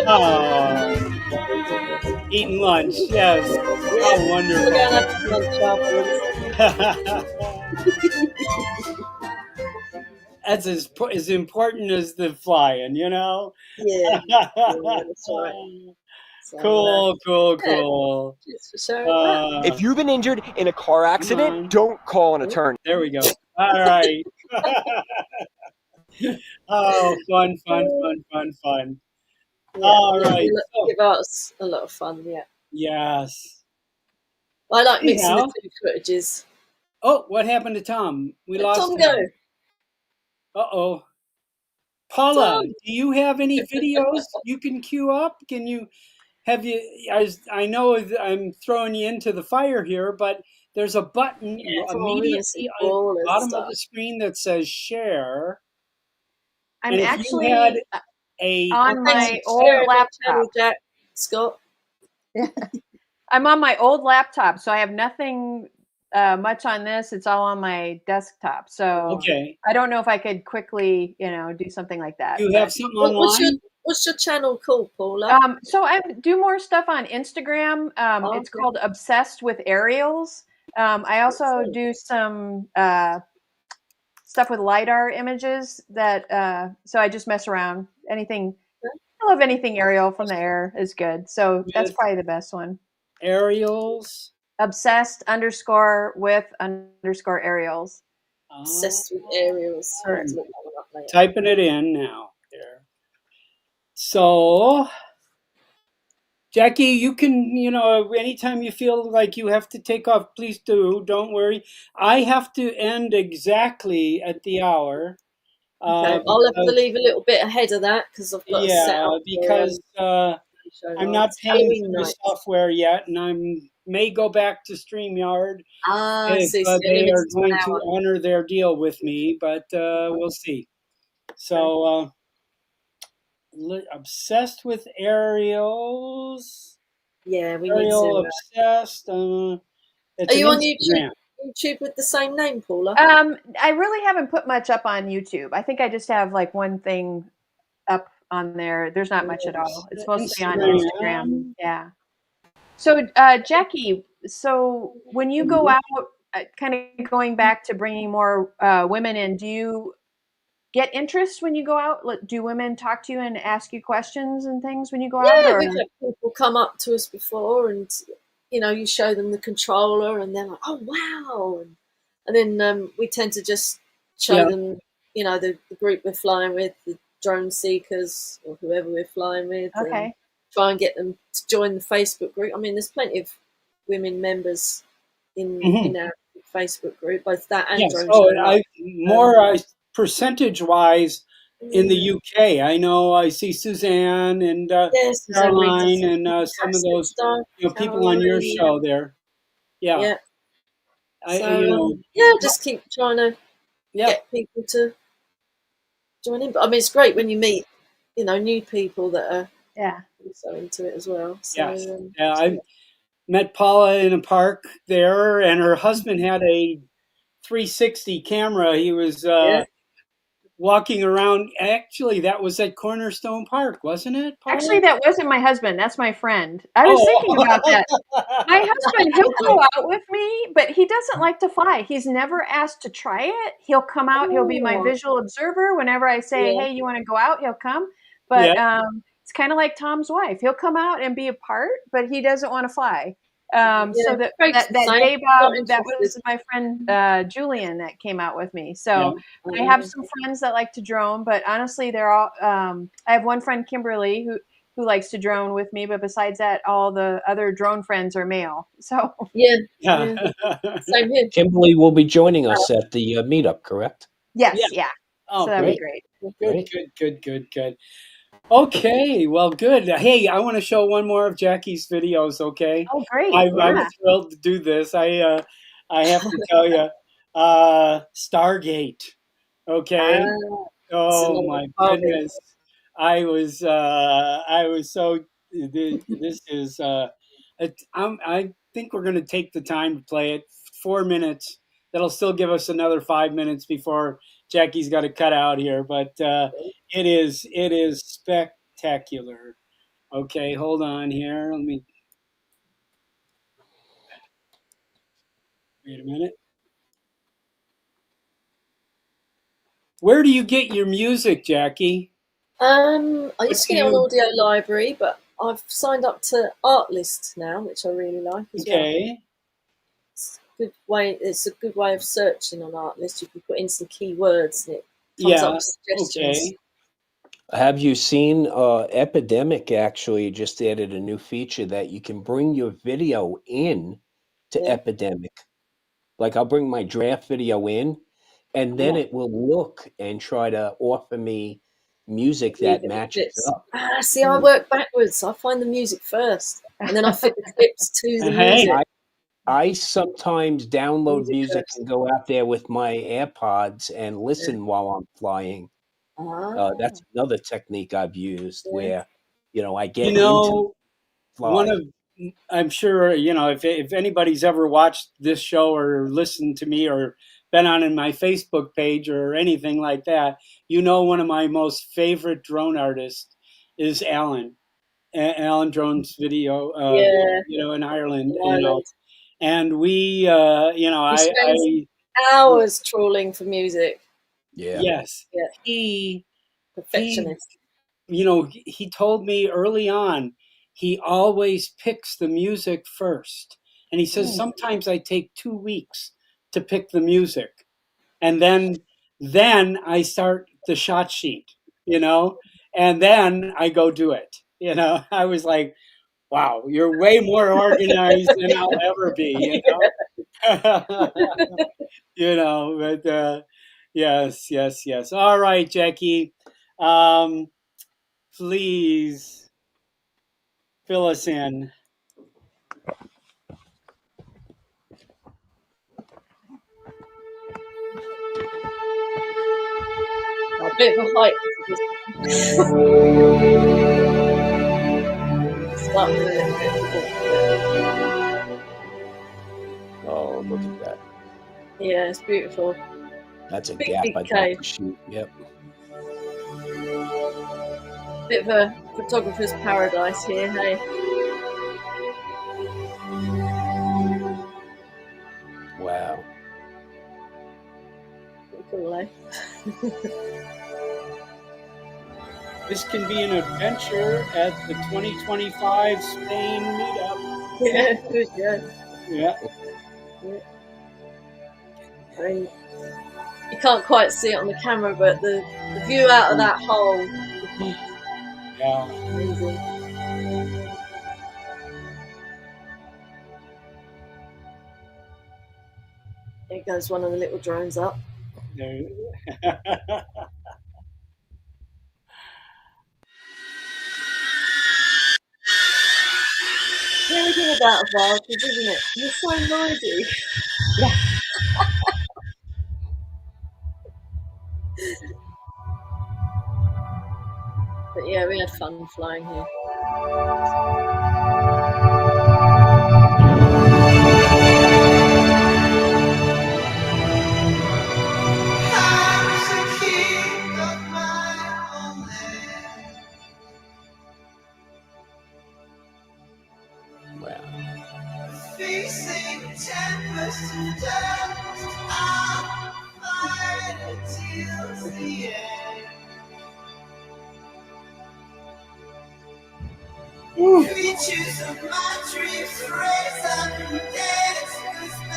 Oh, eating lunch. Yes. Yeah, How we're going to have wonderful. some lunch afterwards. That's as important as the flying, you know? Yeah, yeah, that's right. So, Cool, cool, yeah, cool. thanks for sharing that. If you've been injured in a car Come accident, on. don't call an attorney. There we go. All right. Oh, fun, fun, fun, fun, fun. Yeah, All right. So, give us a lot of fun. Yeah, yes. I like mixing the Anyhow. two footages. Oh, what happened to Tom? We Let lost Tom go. him. Uh-oh. Paula, Tom. do you have any videos you can queue up? Can you have you? I know I'm throwing you into the fire here, but there's a button Yeah, come on, we can see immediately on the ballers bottom of stuff. the screen that says share. I'm And if you had actually a on Thanks my for old sharing my laptop. channel, Jack Scott. I'm on my old laptop, so I have nothing much on this. It's all on my desktop. So okay, I don't know if I could quickly, do something like that. you have something What's online. your channel called, Paula? So I do more stuff on Instagram. It's Okay. called Obsessed with Aerials. I also do some stuff with LiDAR images that, so I just mess around. Anything, I love anything aerial from the air is good. So that's With probably the best one. aerials. Obsessed _with_ aerials. Obsessed with aerials. Or- Let's look that one up later. Typing it in now. There. So, Jackie, you can, anytime you feel like you have to take off, please do. Don't worry. I have to end exactly at the hour. Okay, I'll have to leave a little bit ahead of that because I've got to set up for because I'm not it's paying Halloween for the night. software yet, and I may go back to StreamYard if So it's they are limited to an going to hour. honor their deal with me, but we'll see. So, obsessed with aerials. Yeah, we need Aerial to. obsessed. It's Are an you on Instagram. YouTube with the same name, Paula? I really haven't put much up on YouTube. I think I just have like one thing up on there. There's not much at all. It's mostly on Instagram. Yeah. So, Jackie, so when you go out, kind of going back to bringing more women in, do you get interest when you go out? Do women talk to you and ask you questions and things when you go out? Yeah, Or? we've had people come up to us before, and you show them the controller, and they're like, "Oh wow!" And then we tend to just show them, the group we're flying with, the drone seekers or whoever we're flying with. Okay. And try and get them to join the Facebook group. I mean, there's plenty of women members in our Facebook group, both that and drone show. Percentage-wise in the UK. I know I see Suzanne and Caroline and some of those people on your show there. Yeah. Just keep trying to get people to join in. But I mean, it's great when you meet, new people that are also into it as well. So, I met Paula in a park there, and her husband had a 360 camera. He was walking around. Actually, that was at Cornerstone Park, wasn't it, Paula? Actually, that wasn't my husband. That's my friend. I was thinking about that. My husband, he'll go out with me, but he doesn't like to fly. He's never asked to try it. He'll come out. He'll be my visual observer. Whenever I say, hey, you want to go out? He'll come. But it's kind of like Tom's wife. He'll come out and be a part, but he doesn't want to fly. So that day, Bob, that was my friend Julian that came out with me. So I have some friends that like to drone, but honestly, they're all. I have one friend, Kimberly, who likes to drone with me, but besides that, all the other drone friends are male. So same here. Kimberly will be joining us at the meetup, correct? Yes, yeah. Oh, so that'd be great. Good. Okay, well, good. Hey, I want to show one more of Jackie's videos. Okay. Oh, great! I'm thrilled to do this. I have to tell you, Stargate. Okay. Oh my goodness. I was so. This is. I think we're going to take the time to play it. 4 minutes. that'll still give us another 5 minutes before Jackie's got to cut out here. But it is spectacular. Okay, hold on here. Let me wait a minute. Where do you get your music, Jackie? I What used to do get it on you? Audio Library, but I've signed up to Artlist now, which I really like as well. Okay. It's a good way. It's a good way of searching on Artlist. You can put in some keywords, and it comes up Yeah. with suggestions. Okay. Have you seen Epidemic actually just added a new feature that you can bring your video in to Yeah. Epidemic? Like I'll bring my draft video in, and then Oh. it will look and try to offer me music that matches Clips. up. See, I work backwards. I find the music first, and then I fit the clips to the Hey. music. I sometimes download music first. and go out there with my AirPods and listen while I'm flying. That's another technique I've used where, I get into One fly. of I'm sure if anybody's ever watched this show or listened to me or been on in my Facebook page or anything like that, one of my most favorite drone artists is Alan. Alan Drone's video, Yeah, in Ireland, in Ireland. and we, He spends hours trawling for music. Yeah. Yes, Yeah. he Perfectionist. he told me early on, he always picks the music first. And he says, sometimes I take 2 weeks to pick the music. And then I start the shot sheet, and then I go do it. I was like, wow, you're way more organized than I'll ever be, but yes, yes, yes. All right, Jackie. Please fill us in. A bit of a height. Start with a little bit. Oh, look at that. Yeah, it's beautiful. That's a Big, gap big I'd cave. like to shoot. Yep. Bit of a photographer's paradise here, hey? Wow. Pretty cool, eh? This can be an adventure at the 2025 Spain meetup. Yeah, good, yeah. Yeah. I mean, you can't quite see it on the camera, but the view out of that hole. Yeah. Amazing. There goes one of the little drones up. There. The only thing about Vark is, isn't it? You're so noisy. Yeah. But yeah, we had fun flying here. Wow. Facing tempest and dust, I'll fight until the end. Creatures of my dreams raise up and dance with me.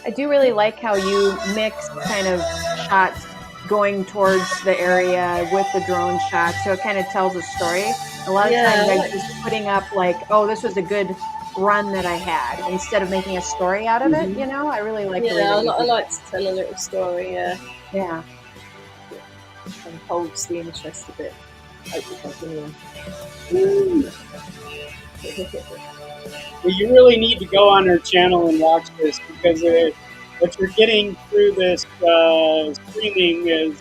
I do really like how you mix kind of shots going towards the area with the drone shot, so it kind of tells a story. A lot of times I'm just putting up like, oh, this was a good run that I had, instead of making a story out of it. I really like the way that you I do like to tell a little story. that. Yeah. And holds the interest a bit. Hope you continue. Well, you really need to go on her channel and watch this, because what you're getting through this streaming is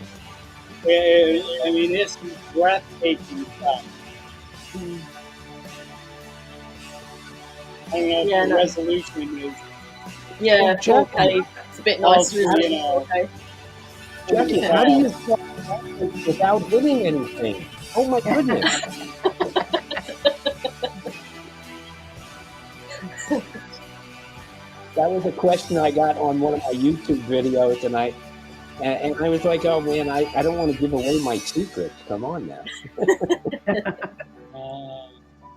I mean, this is breathtaking stuff. I don't know if Yeah, the no. resolution is. Yeah, Jackie. 4K. It's a bit nicer, isn't you it? know. 4K. Jackie, how do you fly without hitting anything? Oh my goodness. That was a question I got on one of my YouTube videos, and I was like, oh man, I don't want to give away my secrets. Come on now.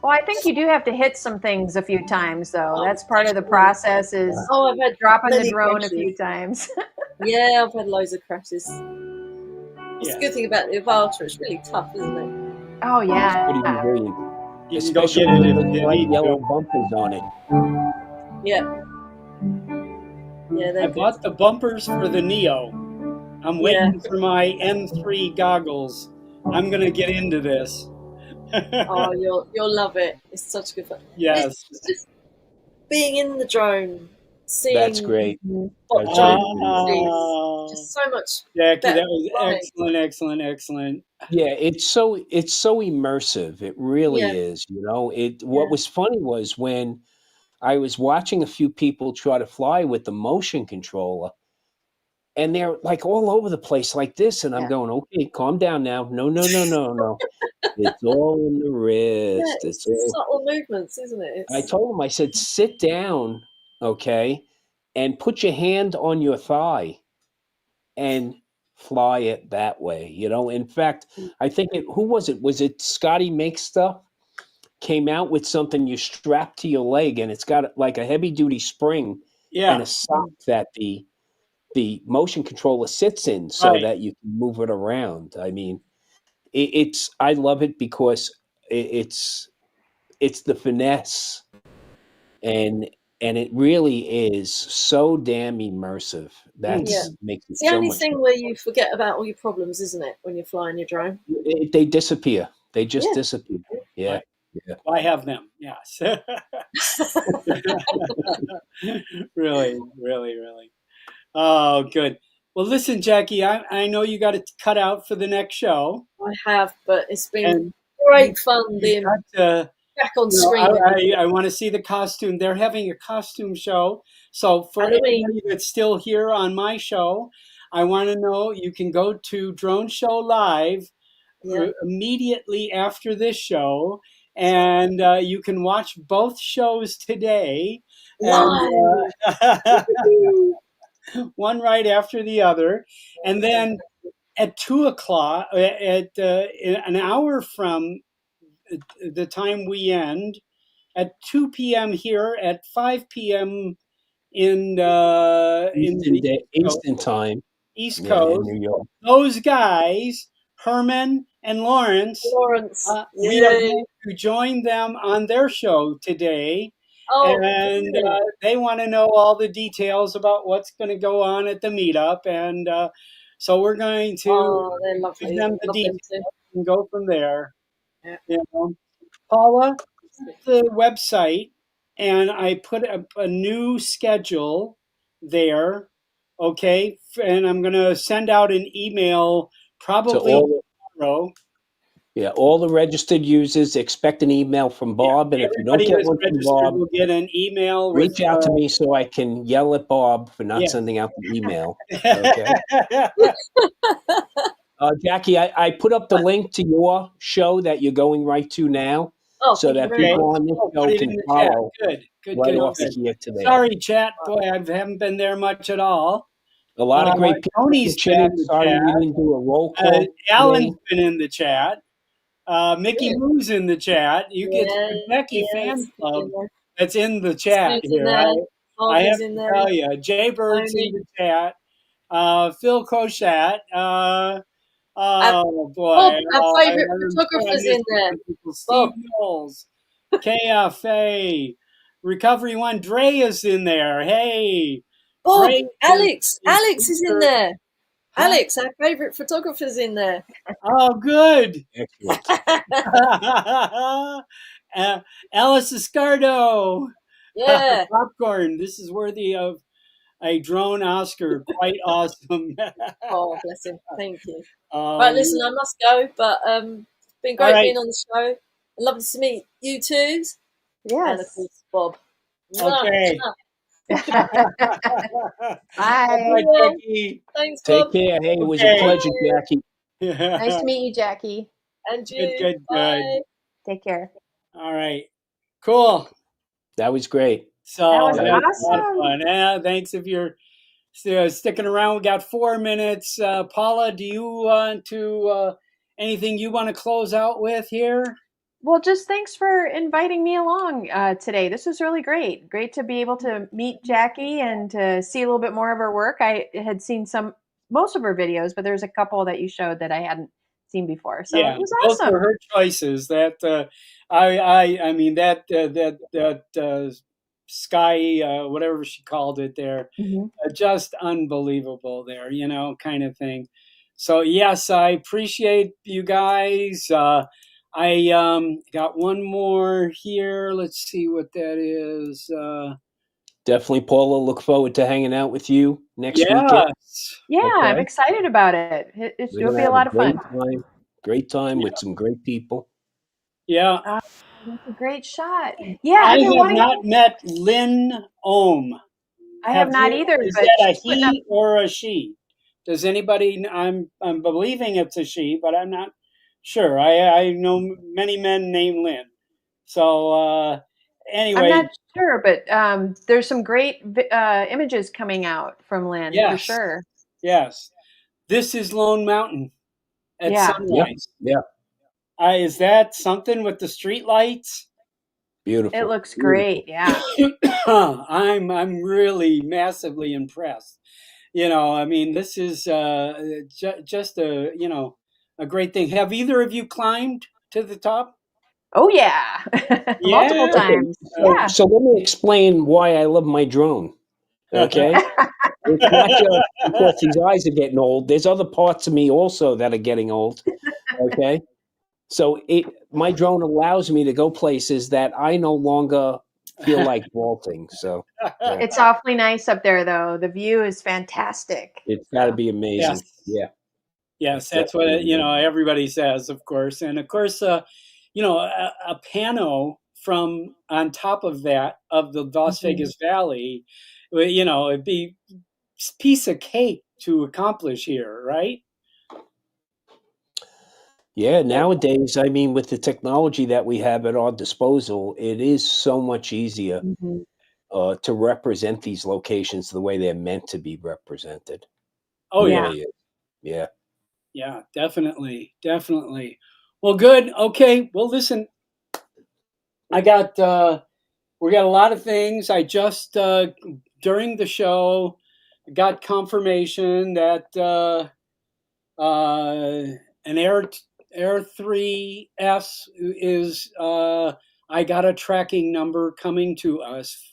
Well, I think you do have to hit some things a few times, though. That's part of the process is Oh, I've had dropping the many drone a crashes. few times. Yeah, I've had loads of crashes. That's Yeah. the good thing about the Avata. It's really tough, isn't it? Oh, yeah. Pretty resilient. You can go Especially get it with if those you white need yellow to. bumpers on it. Yeah. Yeah, I they're good. bought the bumpers for the Neo. I'm waiting for my M3 goggles. I'm gonna get into this. Oh, you'll love it. It's such good fun. Yes. It's just being in the drone, seeing That's great. what That's drone great. sees. Oh, Just so much Jackie, better that was flying. excellent. Yeah, it's so immersive. It really Yeah, is. You know, it. yeah, What was funny was when I was watching a few people try to fly with the motion controller, and they're like all over the place like this, and I'm Yeah. going, okay, calm down now. No. It's all in the yeah. wrist. It's It's all. subtle movements, isn't it? I It's told him, I said, sit down, okay, and put your hand on your thigh and fly it that way. You know, in fact, I think who was it? Was it Scotty Make Stuff? Came out with something you strap to your leg, and it's got like a heavy duty spring and Yeah, a sock that the motion controller sits in so right. that you can move it around. I mean, it's I love it because it's the finesse, and it really is so damn immersive. yeah. That's makes it It's the so only much thing where you forget about all your problems, isn't it? When you're flying your drone. they disappear. They just Yeah. disappear. Yeah. Right. Yeah. I have them. Yes. Really. Oh, good. Well, listen, Jackie, I know you got to cut out for the next show, I have, but it's been and great fun you being got to. back on You know, screen with you. I want to see the costume. They're having a costume show. So for Halloween. anybody that's still here on my show, I want to know you can go to Drone Show Live Yeah. immediately after this show, and you can watch both shows today, and Live. one right after the other, and then at 2 o'clock, at an hour from the time we end, at 2 p.m. here, at 5 p.m. in the Eastern time. East Yeah, in Coast. New York. Those guys, Herman and Lawrence, Lawrence. we are Yay. going to join them on their show today. Oh, And brilliant. they want to know all the details about what's going to go on at the meetup. And so we're going to Oh, they're give lovely. them the Love them details too. and go from there. Yeah. You know, Paula, the website, and I put a new schedule there. Okay, and I'm going to send out an email So probably tomorrow. all the registered users expect an email from Yeah, Bob, and if you don't everybody get that's one from registered Bob, will get an email with. reach out to me so I can yell at Bob for not Yeah. sending out the email. Okay. Jackie, I put up the link to your show that you're going right to now, Oh, so thank you that very people much. on this Oh, show put it can in the chat. follow Good. right off of Good. here today. Sorry, chat. Boy, I haven't been there much at all. A lot of great people in the Tony's been chat. in the Sorry chat. we didn't do a roll call today. Alan's been in the chat. Mickey Yeah. Moo's in the chat. You get Yeah, the Becky yeah, fan it's club in there. that's in the chat Sue's in here. there. I Harvey's have in to there. tell you, Jay Bird's in Tony. the chat. Phil Koshat. Oh boy! Bob, our favourite I'm photographer's missing in there. some people. Steve Bob. Knowles, KFA, Recovery One. Dre is in there. Hey, Bob, Dre Alex. Alex is in speaker. there. Huh? Alex, our favourite photographer's in there. Oh, good. Excellent. Alice Escardo. Yeah. Popcorn. This is worthy of a drone Oscar. Quite awesome. Oh, bless him. Thank you. Right, um, listen, I must go, but it's been all great right. being on the show. Lovely to meet you two, and of Yes. course Bob. Mwah. Okay. All Bye. right, Well, Jackie. thanks, Take Bob. care. Hey, it was a Okay. pleasure, Bye. Jackie. Nice to meet you, Jackie. And Good, you. good, good. Bye. Take care. All right. Cool. That was great. So That was that was a lot of awesome. fun. Yeah, thanks if you're sticking around. We got 4 minutes. Paula, do you want to anything you want to close out with here? Well, just thanks for inviting me along today. This was really great. Great to be able to meet Jackie and to see a little bit more of her work. I had seen most of her videos, but there's a couple that you showed that I hadn't seen before. So Yeah, it was those awesome. were her choices. That I mean that sky whatever she called it there, Mhm. just unbelievable there, kind of thing. So yes, I appreciate you guys. I got one more here. Let's see what that is. Definitely, Paula. Look forward to hanging out with you next weekend. Yes. Yeah, I'm Okay. excited about it. We're It'll gonna be a have a lot of great fun. time. Great time with some great people. Yeah. That's a great shot. Yeah, I I've been have wanting. not met Lynn Ohm. I Have have not you? either, Is but that a she's putting up. he or a she? Does anybody? I'm believing it's a she, but I'm not sure. I know many men named Lynn. So I'm anyway, not sure, but there's some great images coming out from Lynn for yes, sure. yes. This is Lone Mountain at Yeah, Yep. sunrise. Yeah. Is that something with the street lights? it Beautiful. looks Beautiful. great. Yeah. I'm really massively impressed. I mean, this is just a great thing. Have either of you climbed to the top? Oh yeah, multiple Yeah. Okay. times. So, Yeah. so let me explain why I love my drone. Okay. It's not just because these eyes are getting old. There's other parts of me also that are getting old. Okay. So my drone allows me to go places that I no longer feel like vaulting. So yeah, It's awfully nice up there, though. The view is fantastic. it's got to So be amazing. Yes. Yeah, it's Yes, that's what definitely amazing. everybody says, of course, and of course, a pano from on top of that of the Las mhm. Vegas Valley, well, it'd be piece of cake to accomplish here, right? Yeah, nowadays, I mean, with the technology that we have at our disposal, it is so much easier Mhm. to represent these locations the way they're meant to be represented. Oh It yeah, Yeah. really is. Yeah. yeah, definitely, definitely. Well, good. Okay. Well, listen, I got we got a lot of things. I just during the show got confirmation that an Air 3S is I got a tracking number coming to us.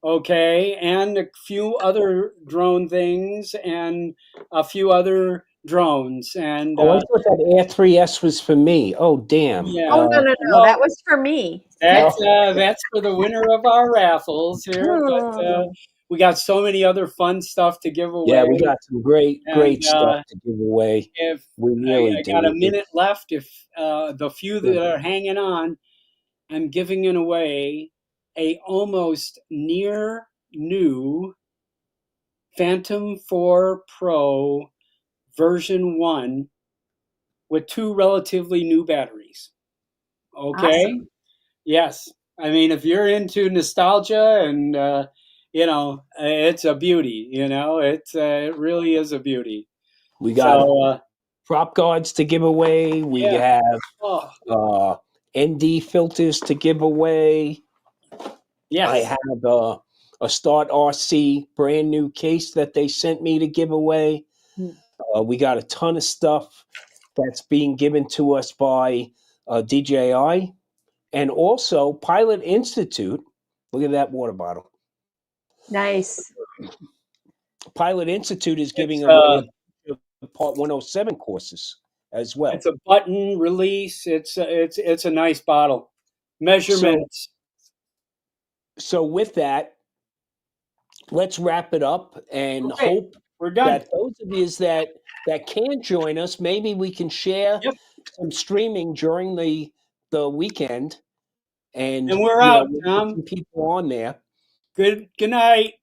Okay, and a few other drone things and a few other drones and Oh, I thought that Air 3S was for me. Oh, damn. Oh yeah. no, no, no! No, That was for me. Oh, that's for the winner of our raffles here, but Hmm. we got so many other fun stuff to give yeah, away. we got some great, And great stuff to give away. if We really I got a do. minute left, if the few that are hanging on, I'm giving it away a almost near new Phantom 4 Pro version 1 with 2 relatively new batteries. Okay? Awesome. Yes. I mean, if you're into nostalgia and, it's a beauty, it really is a beauty. We got So, prop guards to give away. We yeah. have Oh, ND filters to give away. I yes. have a Start RC brand new case that they sent me to give away. Hmm. We got a ton of stuff that's being given to us by DJI and also Pilot Institute. Look at that water bottle. Nice. Pilot Institute is It's giving away a Part 107 courses as well. it's a button release. It's a nice bottle. So, Measurements. so with that, let's wrap it up and Okay, hope we're done. that those of you that can't join us, maybe we can share Yep. some streaming during the weekend, and And we're you know, out, we'll get Tom. some people on there. Good night.